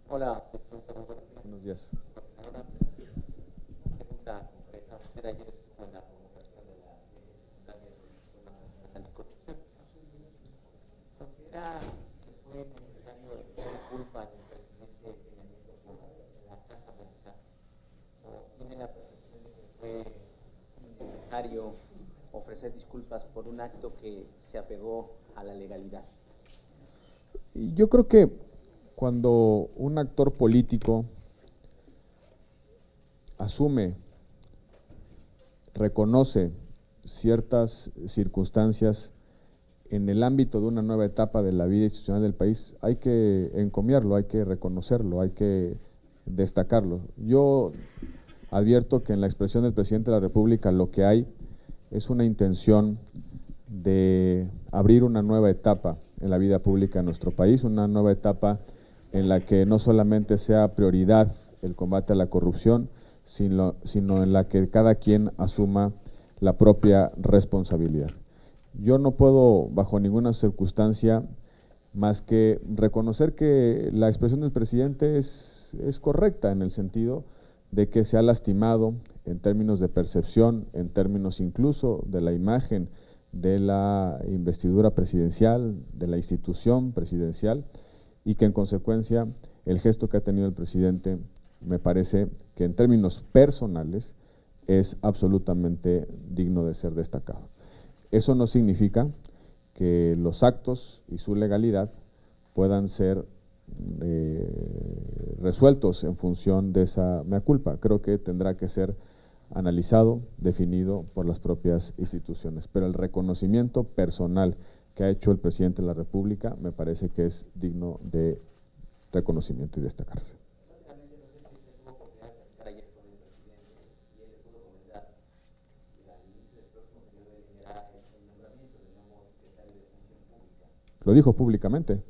Hola. Buenos días. Una pregunta concreta. Usted ayer estuvo en la convocación de la secundaria del Sistema Nacional Anticorrupción. ¿Considera que fue necesario echar culpa del presidente Peña Nieto por la Casa Blanca? ¿O tiene la percepción de que fue necesario ofrecer disculpas por un acto que se apegó a la legalidad? Yo creo que cuando un actor político asume, reconoce ciertas circunstancias en el ámbito de una nueva etapa de la vida institucional del país, hay que encomiarlo, hay que reconocerlo, hay que destacarlo. Yo advierto que en la expresión del presidente de la República lo que hay es una intención de abrir una nueva etapa en la vida pública de nuestro país, una nueva etapa en la que no solamente sea prioridad el combate a la corrupción, sino en la que cada quien asuma la propia responsabilidad. Yo no puedo, bajo ninguna circunstancia, más que reconocer que la expresión del presidente es correcta en el sentido de que se ha lastimado en términos de percepción, en términos incluso de la imagen de la investidura presidencial, de la institución presidencial, y que en consecuencia el gesto que ha tenido el presidente me parece que en términos personales es absolutamente digno de ser destacado. Eso no significa que los actos y su legalidad puedan ser resueltos en función de esa mea culpa. Creo que tendrá que ser analizado, definido por las propias instituciones, pero el reconocimiento personal que ha hecho el presidente de la República me parece que es digno de reconocimiento y destacarse. Lo dijo públicamente,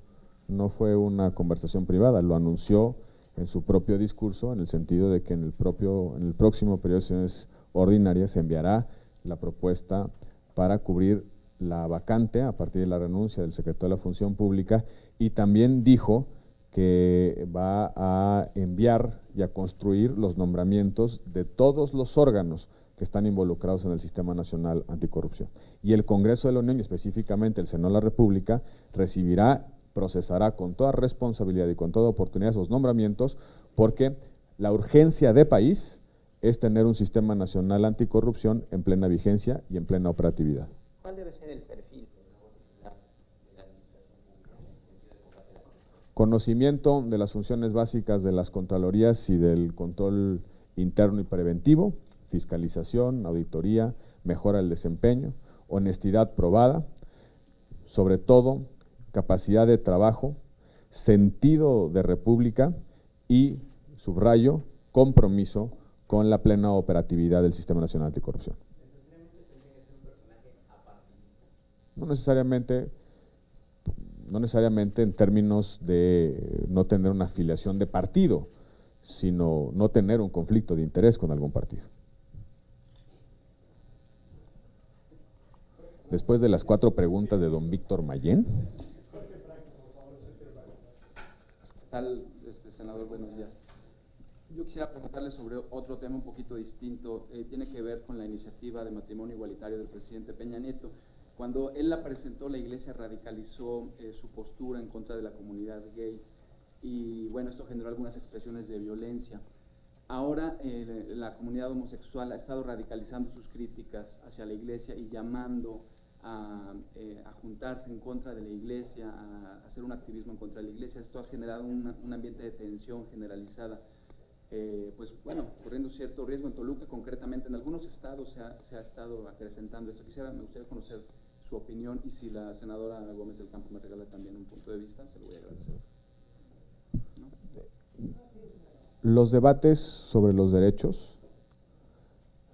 no fue una conversación privada, lo anunció en su propio discurso, en el sentido de que en el próximo periodo de sesiones ordinarias se enviará la propuesta para cubrir la vacante a partir de la renuncia del secretario de la Función Pública, y también dijo que va a enviar y a construir los nombramientos de todos los órganos que están involucrados en el Sistema Nacional Anticorrupción. Y el Congreso de la Unión, y específicamente el Senado de la República, recibirá, procesará con toda responsabilidad y con toda oportunidad esos nombramientos, porque la urgencia de país es tener un Sistema Nacional Anticorrupción en plena vigencia y en plena operatividad. ¿Cuál debe ser el perfil? Conocimiento de las funciones básicas de las contralorías y del control interno y preventivo, fiscalización, auditoría, mejora del desempeño, honestidad probada, sobre todo capacidad de trabajo, sentido de república y, subrayo, compromiso con la plena operatividad del Sistema Nacional Anticorrupción. No necesariamente en términos de no tener una afiliación de partido, sino no tener un conflicto de interés con algún partido. Después de las 4 preguntas de don Víctor Mayén. ¿Qué tal, senador? Buenos días. Yo quisiera preguntarle sobre otro tema un poquito distinto. Tiene que ver con la iniciativa de matrimonio igualitario del presidente Peña Nieto. Cuando él la presentó, la Iglesia radicalizó su postura en contra de la comunidad gay y, bueno, esto generó algunas expresiones de violencia. Ahora la comunidad homosexual ha estado radicalizando sus críticas hacia la Iglesia y llamando a juntarse en contra de la Iglesia, a hacer un activismo en contra de la Iglesia. Esto ha generado un ambiente de tensión generalizada. Pues bueno, corriendo cierto riesgo en Toluca, concretamente en algunos estados se ha estado acrecentando esto. Me gustaría conocer su opinión, y si la senadora Gómez del Campo me regala también un punto de vista, se lo voy a agradecer. ¿No? Los debates sobre los derechos,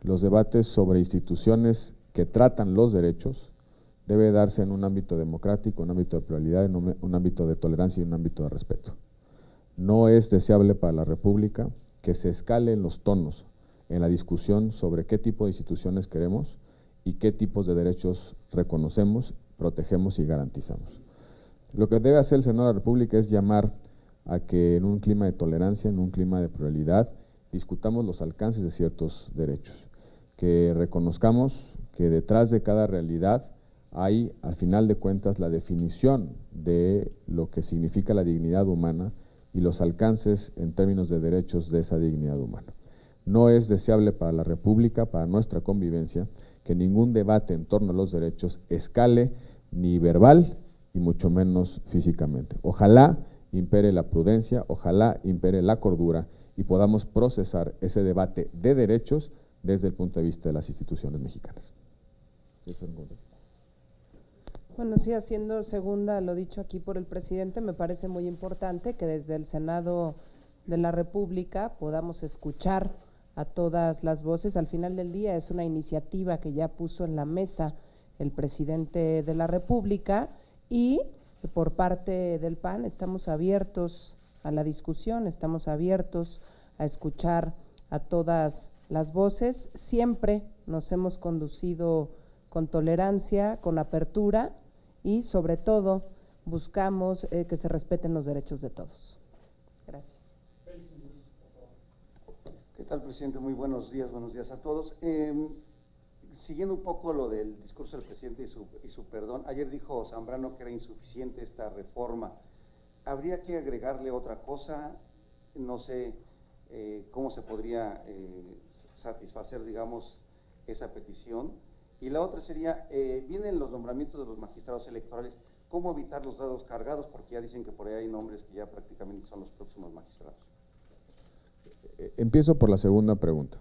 los debates sobre instituciones que tratan los derechos, debe darse en un ámbito democrático, un ámbito de pluralidad, en un ámbito de tolerancia y un ámbito de respeto. No es deseable para la República que se escalen los tonos en la discusión sobre qué tipo de instituciones queremos y qué tipos de derechos reconocemos, protegemos y garantizamos. Lo que debe hacer el Senado de la República es llamar a que en un clima de tolerancia, en un clima de pluralidad, discutamos los alcances de ciertos derechos, que reconozcamos que detrás de cada realidad hay, al final de cuentas, la definición de lo que significa la dignidad humana y los alcances en términos de derechos de esa dignidad humana. No es deseable para la República, para nuestra convivencia, que ningún debate en torno a los derechos escale ni verbal y mucho menos físicamente. Ojalá impere la prudencia, ojalá impere la cordura y podamos procesar ese debate de derechos desde el punto de vista de las instituciones mexicanas. Bueno, sí, haciendo segunda lo dicho aquí por el presidente, me parece muy importante que desde el Senado de la República podamos escuchar a todas las voces. Al final del día es una iniciativa que ya puso en la mesa el presidente de la República y por parte del PAN estamos abiertos a la discusión, estamos abiertos a escuchar a todas las voces. Siempre nos hemos conducido con tolerancia, con apertura y sobre todo buscamos que se respeten los derechos de todos. Gracias. ¿Qué tal, presidente? Muy buenos días a todos. Siguiendo un poco lo del discurso del presidente y su perdón, ayer dijo Zambrano que era insuficiente esta reforma. ¿Habría que agregarle otra cosa? No sé cómo se podría satisfacer, digamos, esa petición. Y la otra sería, vienen los nombramientos de los magistrados electorales, ¿cómo evitar los dados cargados? Porque ya dicen que por ahí hay nombres que ya prácticamente son los próximos magistrados. Empiezo por la segunda pregunta.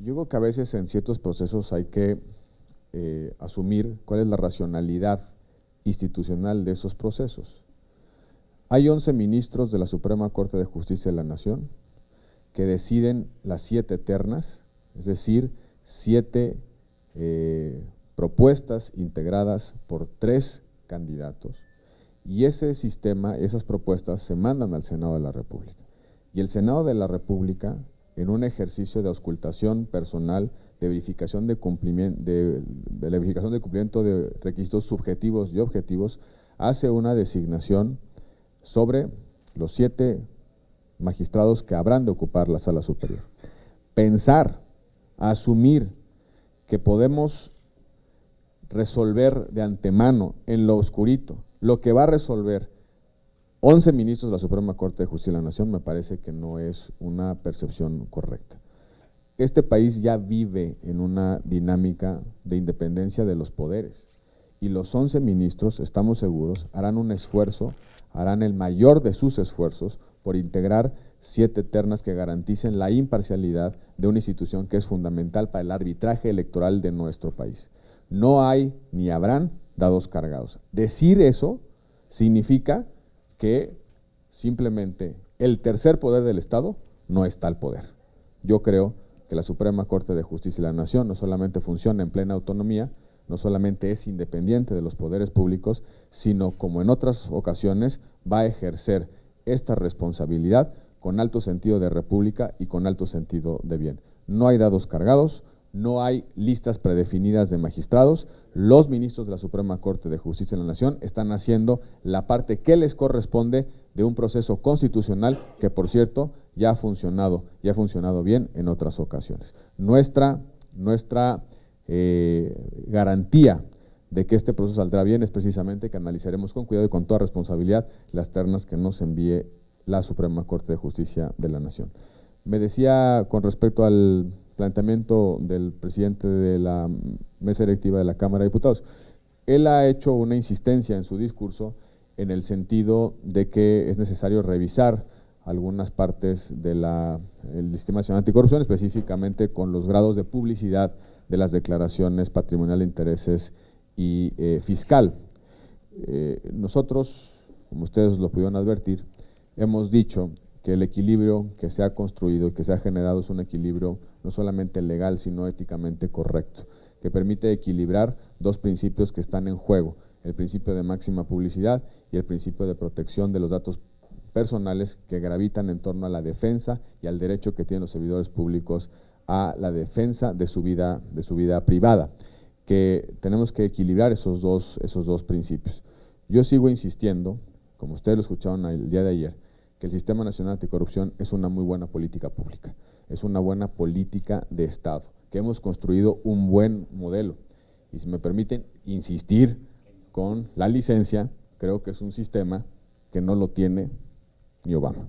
Yo creo que a veces en ciertos procesos hay que asumir cuál es la racionalidad institucional de esos procesos. Hay 11 ministros de la Suprema Corte de Justicia de la Nación que deciden las 7 ternas, es decir, 7 propuestas integradas por 3 candidatos, y ese sistema, esas propuestas se mandan al Senado de la República. Y el Senado de la República, en un ejercicio de auscultación personal, de verificación de cumplimiento de requisitos subjetivos y objetivos, hace una designación sobre los 7 magistrados que habrán de ocupar la Sala Superior. Pensar, asumir que podemos resolver de antemano, en lo oscurito, lo que va a resolver 11 ministros de la Suprema Corte de Justicia de la Nación, me parece que no es una percepción correcta. Este país ya vive en una dinámica de independencia de los poderes y los 11 ministros, estamos seguros, harán un esfuerzo, harán el mayor de sus esfuerzos por integrar 7 ternas que garanticen la imparcialidad de una institución que es fundamental para el arbitraje electoral de nuestro país. No hay ni habrán dados cargados. Decir eso significa que simplemente el tercer poder del Estado no está al poder. Yo creo que la Suprema Corte de Justicia de la Nación no solamente funciona en plena autonomía, no solamente es independiente de los poderes públicos, sino como en otras ocasiones va a ejercer esta responsabilidad con alto sentido de república y con alto sentido de bien. No hay dados cargados, no hay listas predefinidas de magistrados. Los ministros de la Suprema Corte de Justicia de la Nación están haciendo la parte que les corresponde de un proceso constitucional que, por cierto, ya ha funcionado bien en otras ocasiones. Nuestra garantía de que este proceso saldrá bien es precisamente que analizaremos con cuidado y con toda responsabilidad las ternas que nos envíe la Suprema Corte de Justicia de la Nación. Me decía con respecto al planteamiento del presidente de la mesa directiva de la Cámara de Diputados, él ha hecho una insistencia en su discurso en el sentido de que es necesario revisar algunas partes del sistema nacional anticorrupción, específicamente con los grados de publicidad de las declaraciones patrimonial de intereses y fiscal. Nosotros, como ustedes lo pudieron advertir, hemos dicho que el equilibrio que se ha construido y que se ha generado es un equilibrio no solamente legal, sino éticamente correcto, que permite equilibrar 2 principios que están en juego, el principio de máxima publicidad y el principio de protección de los datos personales que gravitan en torno a la defensa y al derecho que tienen los servidores públicos a la defensa de su vida privada, que tenemos que equilibrar esos dos principios. Yo sigo insistiendo, como ustedes lo escucharon el día de ayer, que el Sistema Nacional Anticorrupción es una muy buena política pública, es una buena política de Estado, que hemos construido un buen modelo. Y si me permiten insistir con la licencia, creo que es un sistema que no lo tiene ni Obama.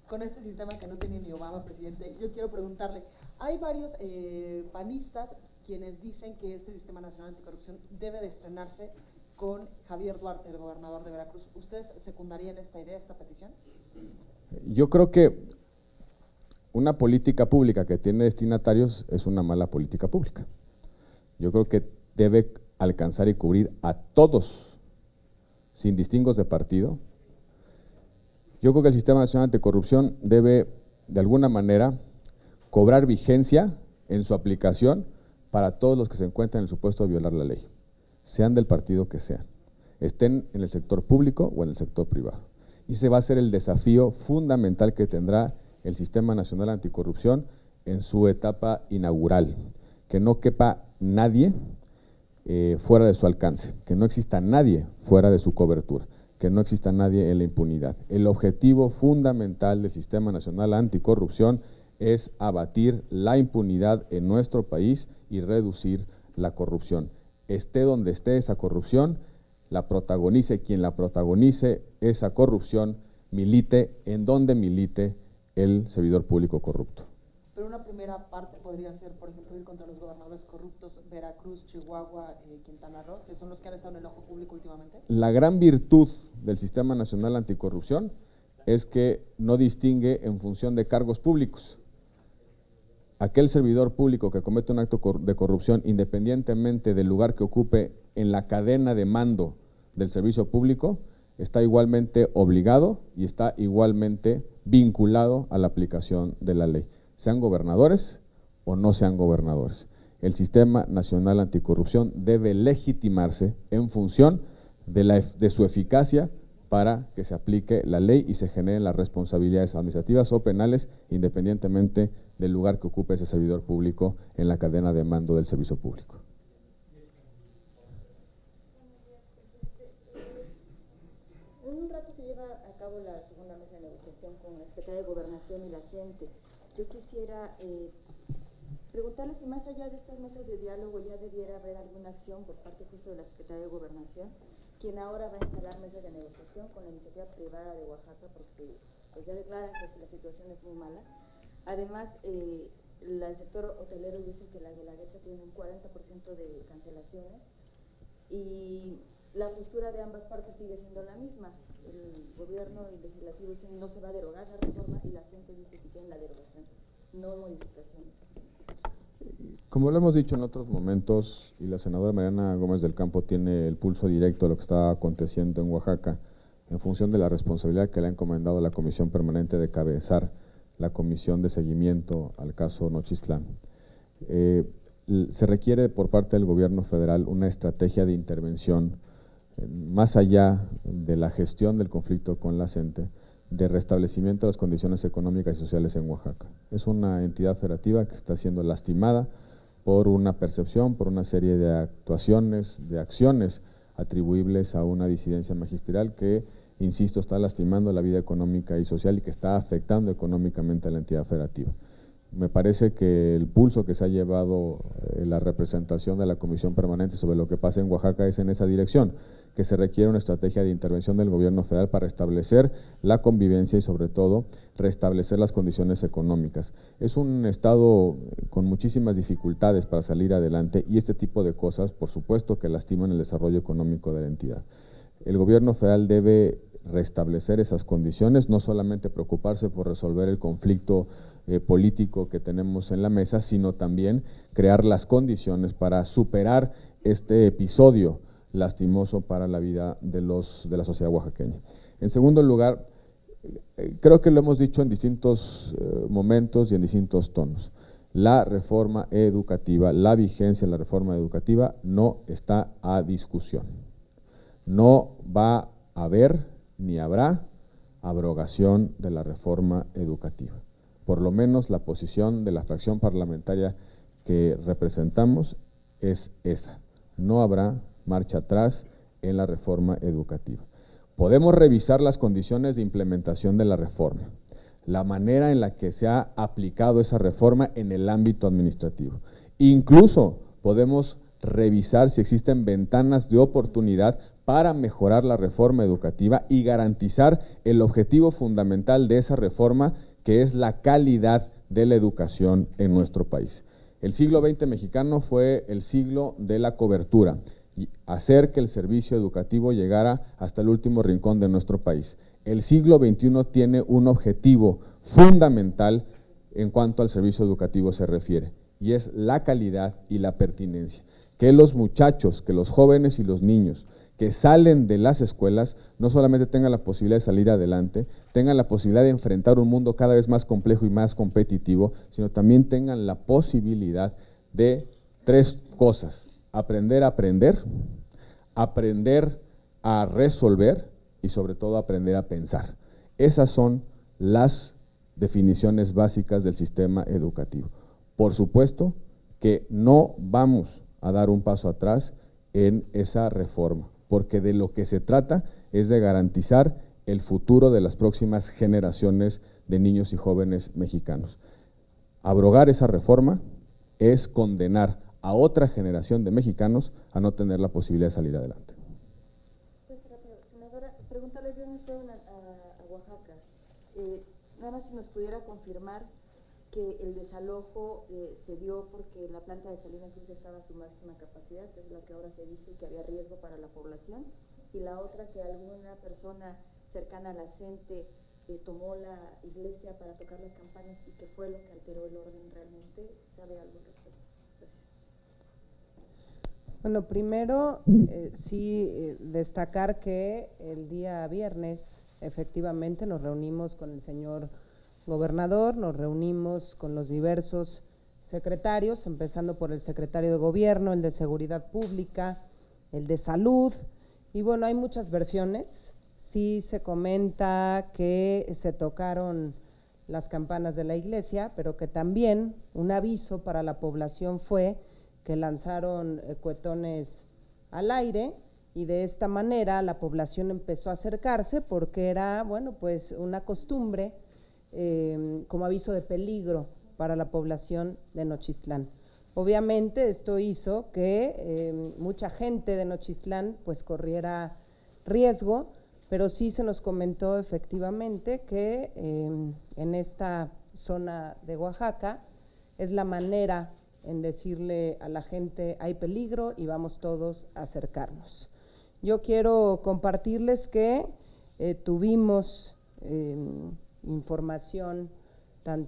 Con este sistema que no tiene ni Obama, presidente, yo quiero preguntarle, hay varios panistas quienes dicen que este Sistema Nacional Anticorrupción debe de estrenarse con Javier Duarte, el gobernador de Veracruz. ¿Ustedes secundarían esta idea, esta petición? Yo creo que una política pública que tiene destinatarios es una mala política pública. Yo creo que debe alcanzar y cubrir a todos, sin distingos de partido. Yo creo que el Sistema Nacional Anticorrupción debe, de alguna manera, cobrar vigencia en su aplicación para todos los que se encuentran en el supuesto de violar la ley, sean del partido que sean, estén en el sector público o en el sector privado. Y ese va a ser el desafío fundamental que tendrá el Sistema Nacional Anticorrupción en su etapa inaugural, que no quepa nadie fuera de su alcance, que no exista nadie fuera de su cobertura, que no exista nadie en la impunidad. El objetivo fundamental del Sistema Nacional Anticorrupción es abatir la impunidad en nuestro país y reducir la corrupción. Esté donde esté esa corrupción, la protagonice quien la protagonice, esa corrupción, milite en donde milite el servidor público corrupto. Pero una primera parte podría ser, por ejemplo, ir contra los gobernadores corruptos, Veracruz, Chihuahua, Quintana Roo, que son los que han estado en el ojo público últimamente. La gran virtud del Sistema Nacional Anticorrupción es que no distingue en función de cargos públicos. Aquel servidor público que comete un acto de corrupción, independientemente del lugar que ocupe en la cadena de mando del servicio público, está igualmente obligado y está igualmente vinculado a la aplicación de la ley, sean gobernadores o no sean gobernadores. El Sistema Nacional Anticorrupción debe legitimarse en función de su eficacia para que se aplique la ley y se generen las responsabilidades administrativas o penales, independientemente del lugar que ocupe ese servidor público en la cadena de mando del servicio público. En un rato se lleva a cabo la segunda mesa de negociación con la Secretaría de Gobernación y la CENTE. Yo quisiera preguntarle si más allá de estas mesas de diálogo ya debiera haber alguna acción por parte justo de la Secretaría de Gobernación, quien ahora va a instalar mesas de negociación con la iniciativa privada de Oaxaca, porque pues ya declaran que la situación es muy mala. Además, el sector hotelero dice que la Guelaguetza tiene un 40% de cancelaciones y la postura de ambas partes sigue siendo la misma. El gobierno y el legislativo dicen no se va a derogar la reforma y la CENTE dice que quieren la derogación, no modificaciones. Como lo hemos dicho en otros momentos, y la senadora Mariana Gómez del Campo tiene el pulso directo de lo que está aconteciendo en Oaxaca, en función de la responsabilidad que le ha encomendado la Comisión Permanente de cabezar la Comisión de Seguimiento al caso Nochistlán. Se requiere por parte del gobierno federal una estrategia de intervención más allá de la gestión del conflicto con la CENTE, de restablecimiento de las condiciones económicas y sociales en Oaxaca. Es una entidad federativa que está siendo lastimada por una percepción, por una serie de actuaciones, de acciones atribuibles a una disidencia magisterial que, insisto, está lastimando la vida económica y social y que está afectando económicamente a la entidad federativa. Me parece que el pulso que se ha llevado la representación de la Comisión Permanente sobre lo que pasa en Oaxaca es en esa dirección, que se requiere una estrategia de intervención del gobierno federal para restablecer la convivencia y sobre todo restablecer las condiciones económicas. Es un estado con muchísimas dificultades para salir adelante y este tipo de cosas, por supuesto, que lastiman el desarrollo económico de la entidad. El gobierno federal debe restablecer esas condiciones, no solamente preocuparse por resolver el conflicto político que tenemos en la mesa, sino también crear las condiciones para superar este episodio lastimoso para la vida de la sociedad oaxaqueña. En segundo lugar, creo que lo hemos dicho en distintos momentos y en distintos tonos, la reforma educativa, la vigencia de la reforma educativa no está a discusión. No va a haber ni habrá abrogación de la reforma educativa. Por lo menos la posición de la fracción parlamentaria que representamos es esa. No habrá marcha atrás en la reforma educativa. Podemos revisar las condiciones de implementación de la reforma, la manera en la que se ha aplicado esa reforma en el ámbito administrativo. Incluso podemos revisar si existen ventanas de oportunidad para mejorar la reforma educativa y garantizar el objetivo fundamental de esa reforma, que es la calidad de la educación en nuestro país. El siglo XX mexicano fue el siglo de la cobertura, y hacer que el servicio educativo llegara hasta el último rincón de nuestro país. El siglo XXI tiene un objetivo fundamental en cuanto al servicio educativo se refiere, y es la calidad y la pertinencia. Que los muchachos, que los jóvenes y los niños que salen de las escuelas no solamente tengan la posibilidad de salir adelante, tengan la posibilidad de enfrentar un mundo cada vez más complejo y más competitivo, sino también tengan la posibilidad de tres cosas: aprender a aprender, aprender a resolver y sobre todo aprender a pensar. Esas son las definiciones básicas del sistema educativo. Por supuesto que no vamos a dar un paso atrás en esa reforma, porque de lo que se trata es de garantizar el futuro de las próximas generaciones de niños y jóvenes mexicanos. Abrogar esa reforma es condenar a otra generación de mexicanos a no tener la posibilidad de salir adelante. Pues rápido, senadora, preguntarle, viernes fueron a Oaxaca, nada más si nos pudiera confirmar que el desalojo se dio porque la planta de Salina Cruz estaba a su máxima capacidad, que es lo que ahora se dice, que había riesgo para la población, y la otra, que alguna persona cercana a la gente tomó la iglesia para tocar las campanas y que fue lo que alteró el orden realmente. ¿Sabe algo al respecto? Gracias. Bueno, primero destacar que el día viernes efectivamente nos reunimos con el señor gobernador, nos reunimos con los diversos secretarios, empezando por el secretario de Gobierno, el de Seguridad Pública, el de Salud, y bueno, hay muchas versiones. Sí se comenta que se tocaron las campanas de la iglesia, pero que también un aviso para la población fue que lanzaron cuetones al aire, y de esta manera la población empezó a acercarse porque era, bueno, pues una costumbre como aviso de peligro para la población de Nochistlán. Obviamente esto hizo que mucha gente de Nochistlán pues corriera riesgo, pero sí se nos comentó efectivamente que en esta zona de Oaxaca es la manera en decirle a la gente hay peligro y vamos todos a acercarnos. Yo quiero compartirles que tuvimos información,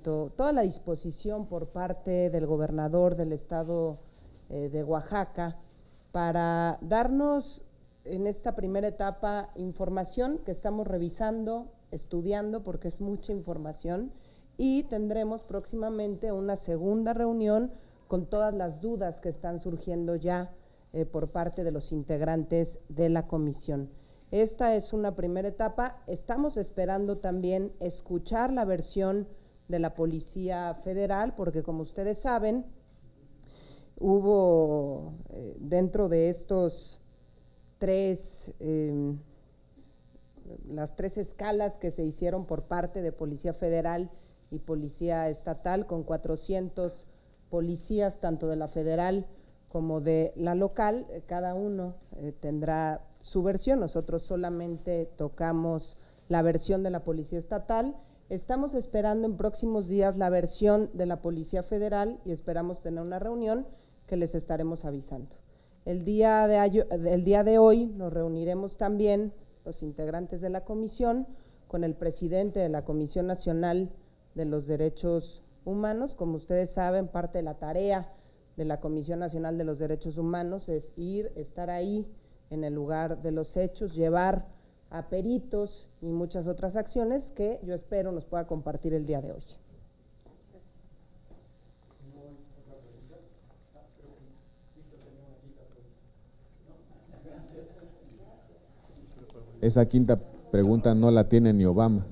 toda la disposición por parte del gobernador del estado de Oaxaca para darnos en esta primera etapa información que estamos revisando, estudiando, porque es mucha información, y tendremos próximamente una segunda reunión con todas las dudas que están surgiendo ya por parte de los integrantes de la comisión. Esta es una primera etapa. Estamos esperando también escuchar la versión de la Policía Federal, porque como ustedes saben, hubo dentro de estos las tres escalas que se hicieron por parte de Policía Federal y Policía Estatal, con 400 policías, tanto de la federal como de la local, cada uno tendrá su versión. Nosotros solamente tocamos la versión de la Policía Estatal. Estamos esperando en próximos días la versión de la Policía Federal y esperamos tener una reunión que les estaremos avisando. El día de hoy nos reuniremos también los integrantes de la comisión con el presidente de la Comisión Nacional de los Derechos Humanos. Como ustedes saben, parte de la tarea de la Comisión Nacional de los Derechos Humanos es estar ahí en el lugar de los hechos, llevar a peritos y muchas otras acciones que yo espero nos pueda compartir el día de hoy. Esa quinta pregunta no la tiene ni Obama.